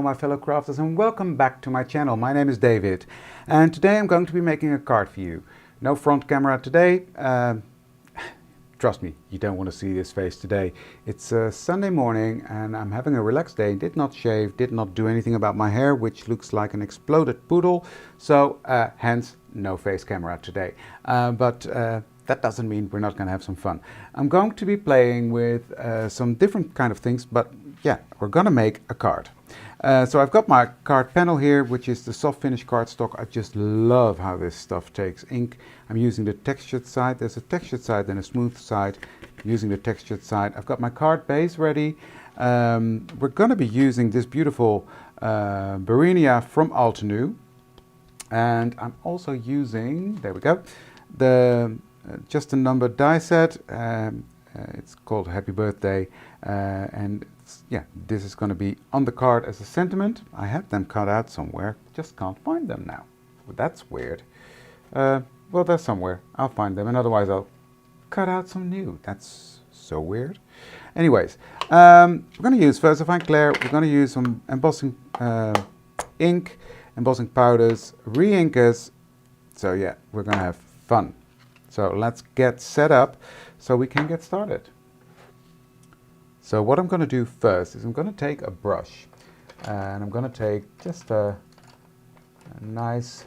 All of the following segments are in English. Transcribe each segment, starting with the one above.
my fellow crafters, and welcome back to my channel. My name is David, and today I'm going to be making a card for you. No front camera today. Trust me, you don't want to see this face today. It's Sunday morning and I'm having a relaxed day. Did not shave, did not do anything about my hair, which looks like an exploded poodle. So hence no face camera today. But that doesn't mean we're not going to have some fun. I'm going to be playing with some different kind of things, but yeah, we're going to make a card. So I've got my card panel here, which is the soft finish cardstock. I just love how this stuff takes ink. I'm using the textured side. There's a textured side and a smooth side. I'm using the textured side. I've got my card base ready. We're going to be using this beautiful Barinia from Altenew. And I'm also using, there we go, the just a number die set. It's called Happy Birthday, and yeah, this is going to be on the card as a sentiment. I had them cut out somewhere, just can't find them now. Well, that's weird. Well, they're somewhere. I'll find them, and otherwise I'll cut out some new. That's so weird. Anyways, we're going to use VersaFine Clear. We're going to use some embossing ink, embossing powders, re-inkers. So yeah, we're going to have fun. So let's get set up so we can get started. So what I'm going to do first is I'm going to take a brush and I'm going to take just a nice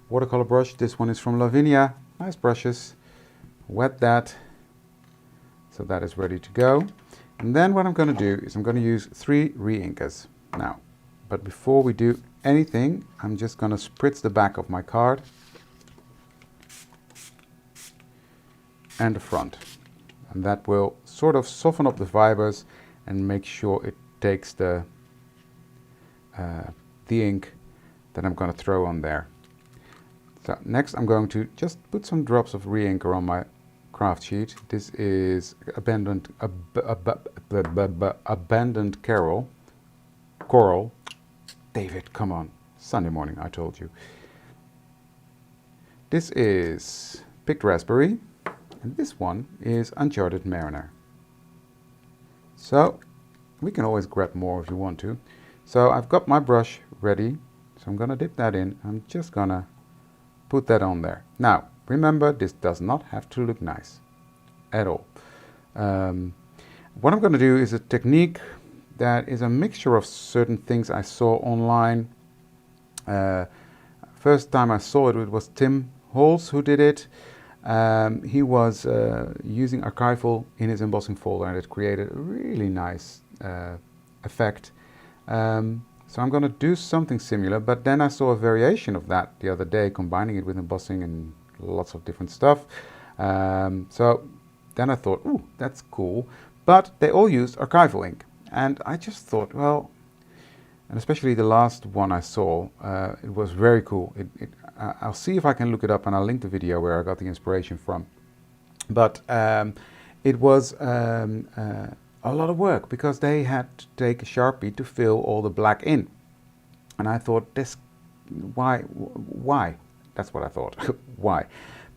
watercolor brush. This one is from Lavinia. Nice brushes. Wet that so that is ready to go. And then what I'm going to do is I'm going to use 3 re-inkers. Now, but before we do anything, I'm just going to spritz the back of my card and the front, and that will sort of soften up the fibers and make sure it takes the ink that I'm going to throw on there. So next I'm going to just put some drops of re-inker on my craft sheet. This is abandoned coral. David, come on, Sunday morning, I told you. This is picked raspberry. And this one is Uncharted Mariner. So we can always grab more if you want to. So I've got my brush ready. So I'm going to dip that in. I'm just going to put that on there. Now, remember, this does not have to look nice at all. What I'm going to do is a technique that is a mixture of certain things I saw online. First time I saw it, it was Tim Holz who did it. He was using archival in his embossing folder, and it created a really nice effect. So I'm going to do something similar, but then I saw a variation of that the other day, combining it with embossing and lots of different stuff. So then I thought, ooh, that's cool. But they all used archival ink. And I just thought, well, and especially the last one I saw, it was very cool. I'll see if I can look it up, and I'll link the video where I got the inspiration from. But it was a lot of work because they had to take a Sharpie to fill all the black in. And I thought, why? That's what I thought. Why?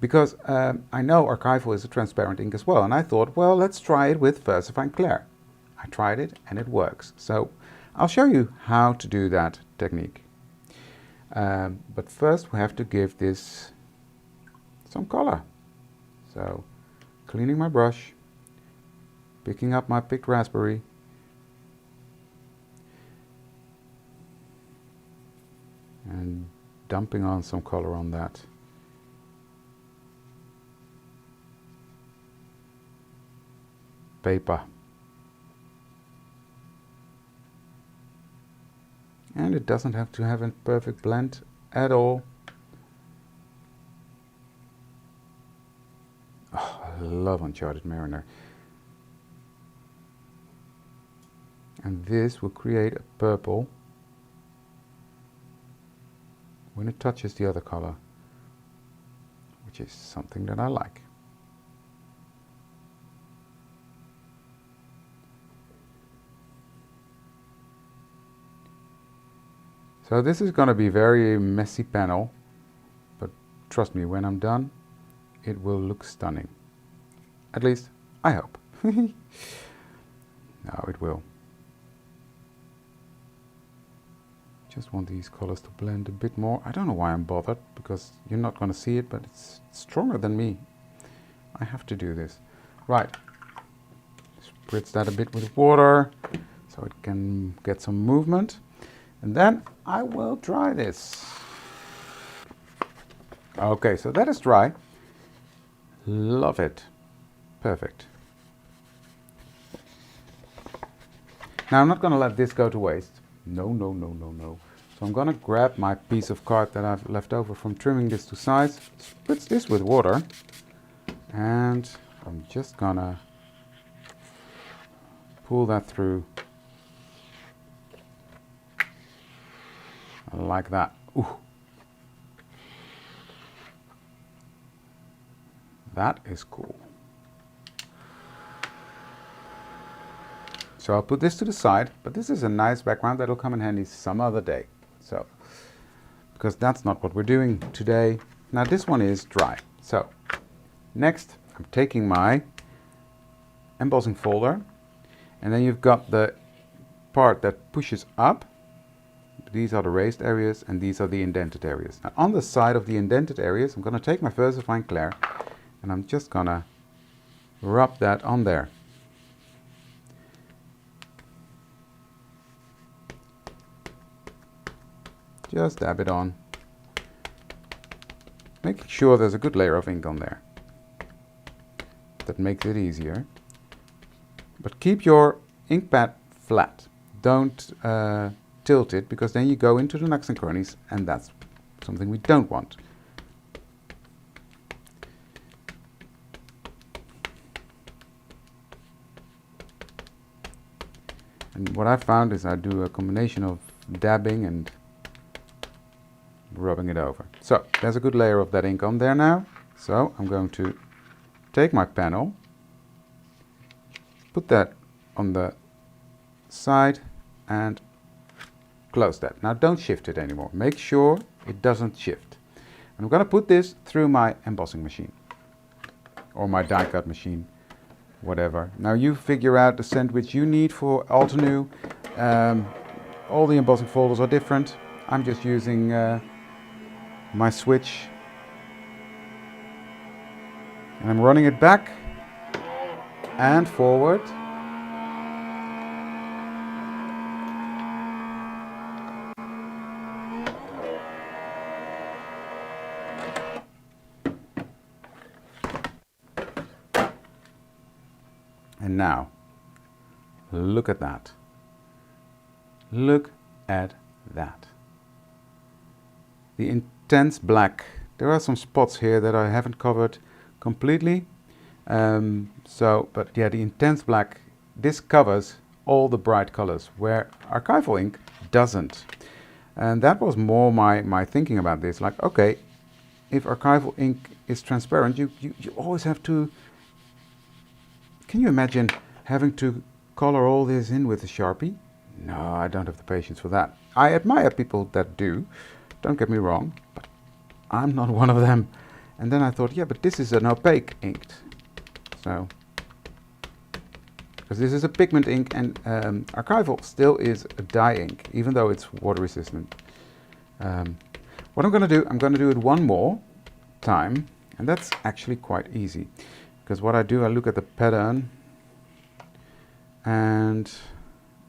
Because I know archival is a transparent ink as well. And I thought, well, let's try it with VersaFine Clear. I tried it and it works. So I'll show you how to do that technique. But first we have to give this some color. So cleaning my brush, picking up my picked raspberry, and dumping on some color on that. Paper. And it doesn't have to have a perfect blend at all. Oh, I love Uncharted Mariner. And this will create a purple when it touches the other color, which is something that I like. So this is going to be a very messy panel, but trust me, when I'm done, it will look stunning. At least, I hope. No, it will. Just want these colors to blend a bit more. I don't know why I'm bothered, because you're not going to see it, but it's stronger than me. I have to do this. Right. Spritz that a bit with water so it can get some movement. And then I will dry this. Okay, so that is dry. Love it. Perfect. Now I'm not going to let this go to waste. No, no, no, no, no. So I'm going to grab my piece of card that I've left over from trimming this to size, spritz this with water, and I'm just going to pull that through like that. Ooh. That is cool. So I'll put this to the side, but this is a nice background that'll come in handy some other day. So, because that's not what we're doing today. Now this one is dry. So, next I'm taking my embossing folder, and then you've got the part that pushes up. These are the raised areas, and these are the indented areas. Now on the side of the indented areas, I'm going to take my VersaFine Clair, and I'm just going to rub that on there. Just dab it on, making sure there's a good layer of ink on there. That makes it easier. But keep your ink pad flat. Don't tilt it, because then you go into the nooks and crannies, and that's something we don't want. And what I found is I do a combination of dabbing and rubbing it over. So there's a good layer of that ink on there now. So I'm going to take my panel, put that on the side, and close that. Now don't shift it anymore. Make sure it doesn't shift. And I'm going to put this through my embossing machine or my die cut machine, whatever. Now you figure out the scent which you need for Altenew. All the embossing folders are different. I'm just using my switch, and I'm running it back and forward. And now, look at that. Look at that. The intense black. There are some spots here that I haven't covered completely. But yeah, the intense black, this covers all the bright colors, where archival ink doesn't. And that was more my thinking about this. Like, okay, if archival ink is transparent, you always have to... Can you imagine having to color all this in with a Sharpie? No, I don't have the patience for that. I admire people that do, don't get me wrong, but I'm not one of them. And then I thought, yeah, but this is an opaque ink. So, because this is a pigment ink, and archival still is a dye ink, even though it's water resistant. What I'm going to do it one more time, and that's actually quite easy. Because what I do, I look at the pattern, and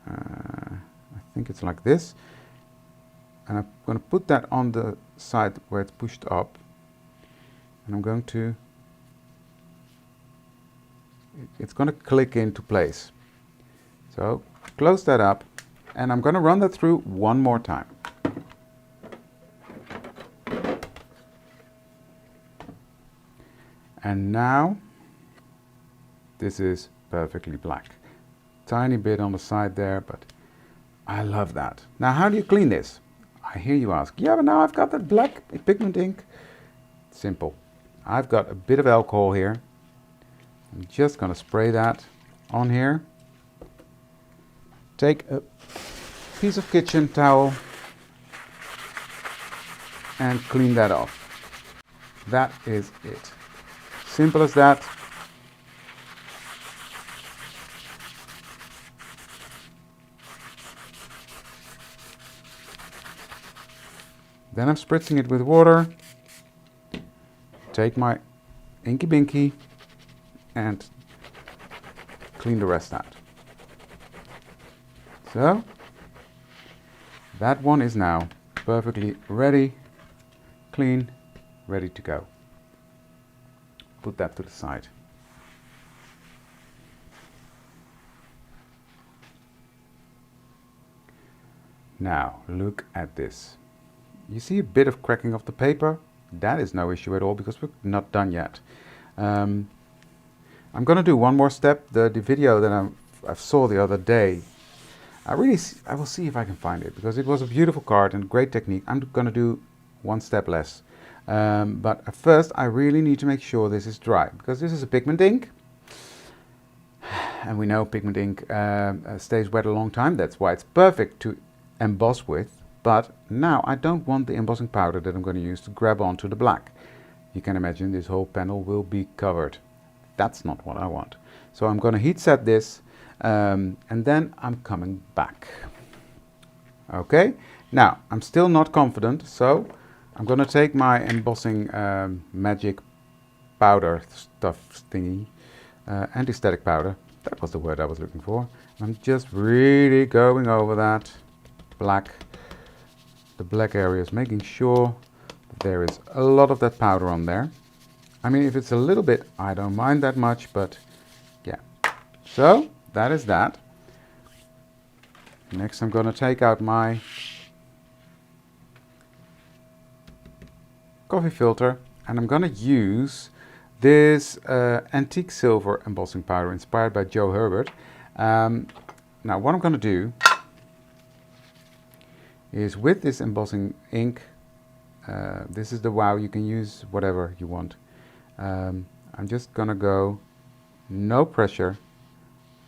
I think it's like this. And I'm going to put that on the side where it's pushed up. And I'm going to... It's going to click into place. So, close that up. And I'm going to run that through one more time. And now... This is perfectly black. Tiny bit on the side there, but I love that. Now, how do you clean this? I hear you ask, yeah, but now I've got that black pigment ink. Simple. I've got a bit of alcohol here. I'm just going to spray that on here. Take a piece of kitchen towel and clean that off. That is it. Simple as that. Then I'm spritzing it with water. Take my Inky Binky and clean the rest out. So that one is now perfectly ready, clean, ready to go. Put that to the side. Now look at this. You see a bit of cracking of the paper? That is no issue at all because we're not done yet. I'm going to do one more step. The video that I saw the other day, I will see if I can find it because it was a beautiful card and great technique. I'm going to do one step less. But at first I really need to make sure this is dry because this is a pigment ink. And we know pigment ink stays wet a long time. That's why it's perfect to emboss with. But now I don't want the embossing powder that I'm going to use to grab onto the black. You can imagine this whole panel will be covered. That's not what I want. So I'm going to heat set this and then I'm coming back. Okay, now I'm still not confident, so I'm going to take my embossing magic powder stuff thingy, anti-static powder. That was the word I was looking for. I'm just really going over that black, the black areas, making sure that there is a lot of that powder on there. I mean, if it's a little bit, I don't mind that much, but yeah. So that is that. Next I'm going to take out my coffee filter and I'm going to use this antique silver embossing powder inspired by Joe Herbert. Now what I'm going to do is with this embossing ink, this is the wow, you can use whatever you want. I'm just going to go no pressure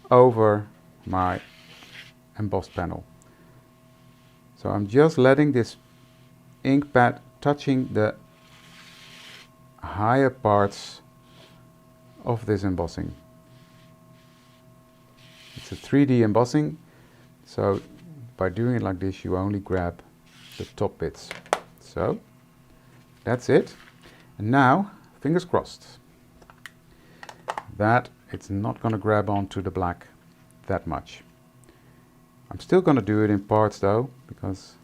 over my embossed panel. So I'm just letting this ink pad touching the higher parts of this embossing. It's a 3D embossing, so by doing it like this you only grab the top bits. So that's it. And now, fingers crossed that it's not going to grab onto the black that much. I'm still going to do it in parts though, because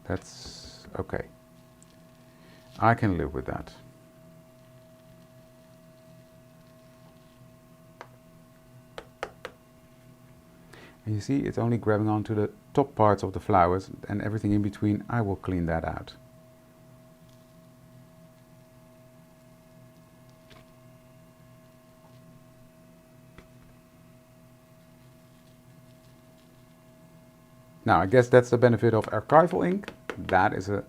that's okay. I can live with that. And you see, it's only grabbing onto the top parts of the flowers, and everything in between I will clean that out. Now I guess that's the benefit of archival ink. That is a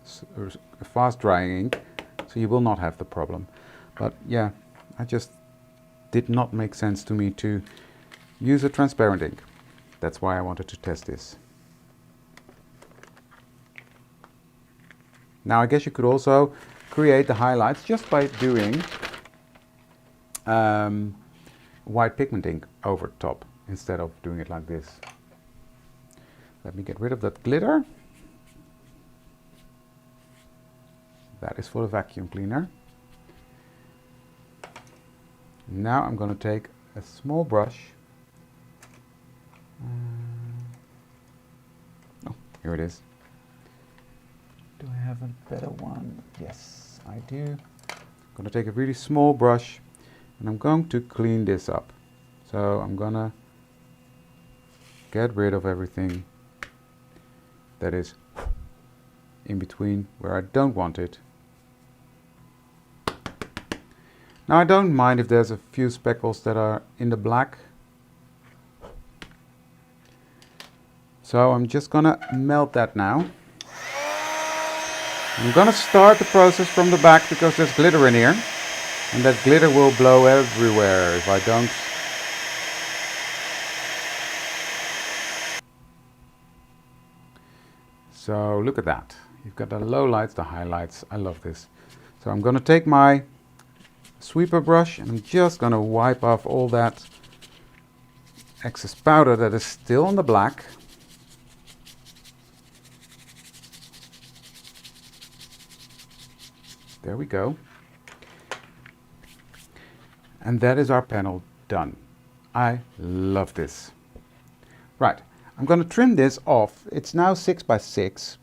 fast drying ink, so you will not have the problem. But yeah, I just did not make sense to me to use a transparent ink. That's why I wanted to test this. Now I guess you could also create the highlights just by doing white pigment ink over top instead of doing it like this. Let me get rid of that glitter. That is for the vacuum cleaner. Now I'm going to take a small brush. Oh, here it is. Do I have a better one? Yes, I do. I'm going to take a really small brush and I'm going to clean this up. So I'm going to get rid of everything that is in between where I don't want it. Now I don't mind if there's a few speckles that are in the black. So I'm just gonna melt that now. I'm gonna start the process from the back because there's glitter in here. And that glitter will blow everywhere if I don't. So look at that. You've got the lowlights, the highlights. I love this. So I'm going to take my sweeper brush and I'm just going to wipe off all that excess powder that is still on the black. There we go. And that is our panel done. I love this. Right, I'm going to trim this off. It's now 6 by 6,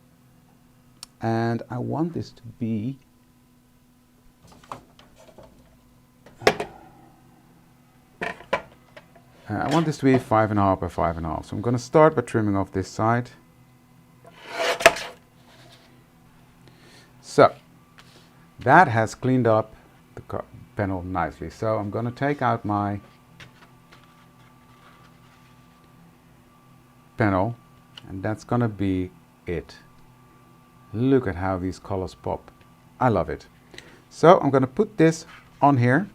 and I want this to be I want this to be 5.5 by 5.5. So I'm going to start by trimming off this side. So that has cleaned up the panel nicely. So I'm going to take out my panel, and that's going to be it. Look at how these colors pop. I love it. So I'm going to put this on here,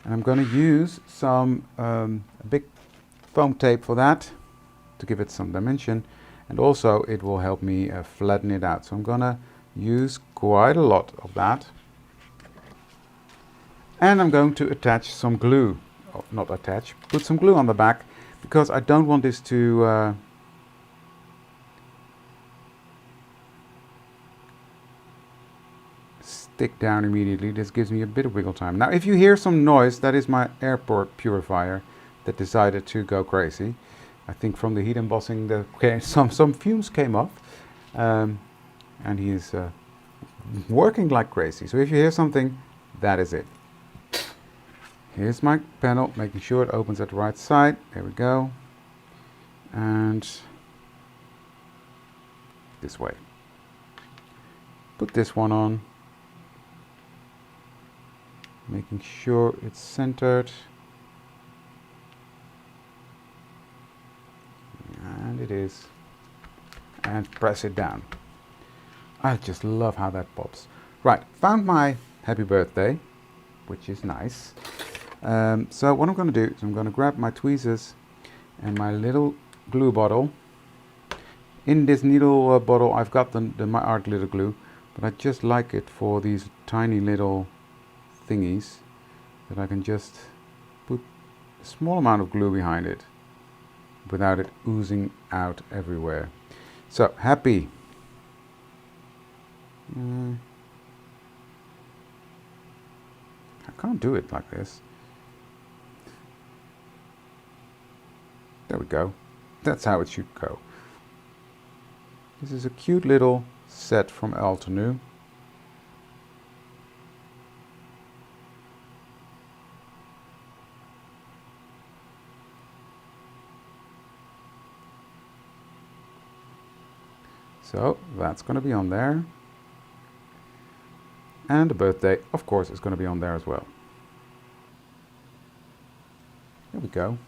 and I'm going to use some a big foam tape for that to give it some dimension, and also it will help me flatten it out. So I'm going to use quite a lot of that, and I'm going to attach some glue, not attach, put some glue on the back, because I don't want this to stick down immediately. This gives me a bit of wiggle time. Now if you hear some noise, that is my airport purifier that decided to go crazy. I think from the heat embossing some fumes came off, and he is working like crazy. So if you hear something, that is it. Here's my panel, making sure it opens at the right side. There we go. And this way. Put this one on, making sure it's centered. And it is. And press it down. I just love how that pops. Right, found my happy birthday, which is nice. So what I'm going to do is I'm going to grab my tweezers and my little glue bottle. In this needle bottle I've got my art glitter glue, but I just like it for these tiny little thingies that I can just put a small amount of glue behind it without it oozing out everywhere. So happy. I can't do it like this. There we go. That's how it should go. This is a cute little set from Altenew. So that's going to be on there. And the birthday, of course, is going to be on there as well. There we go.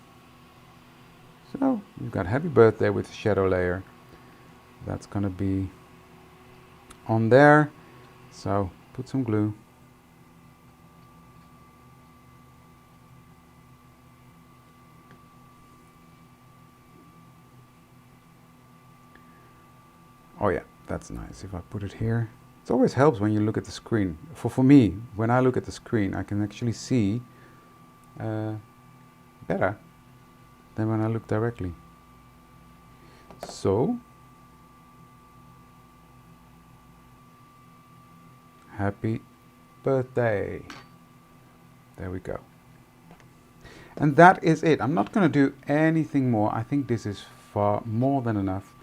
So you've got happy birthday with the shadow layer. That's going to be on there. So put some glue. Oh yeah, that's nice. If I put it here, it always helps when you look at the screen. For me, when I look at the screen, I can actually see better than when I look directly. So, happy birthday. There we go. And that is it. I'm not going to do anything more. I think this is far more than enough.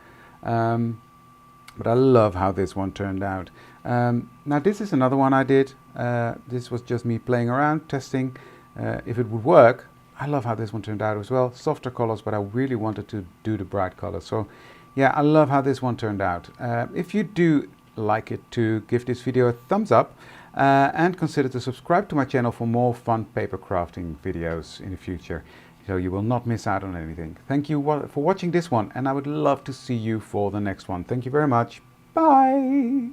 But I love how this one turned out. Now this is another one I did. This was just me playing around, testing if it would work. I love how this one turned out as well. Softer colors, but I really wanted to do the bright colors. So yeah, I love how this one turned out. If you do like it, to give this video a thumbs up and consider to subscribe to my channel for more fun paper crafting videos in the future, so you will not miss out on anything. Thank you for watching this one, and I would love to see you for the next one. Thank you very much. Bye.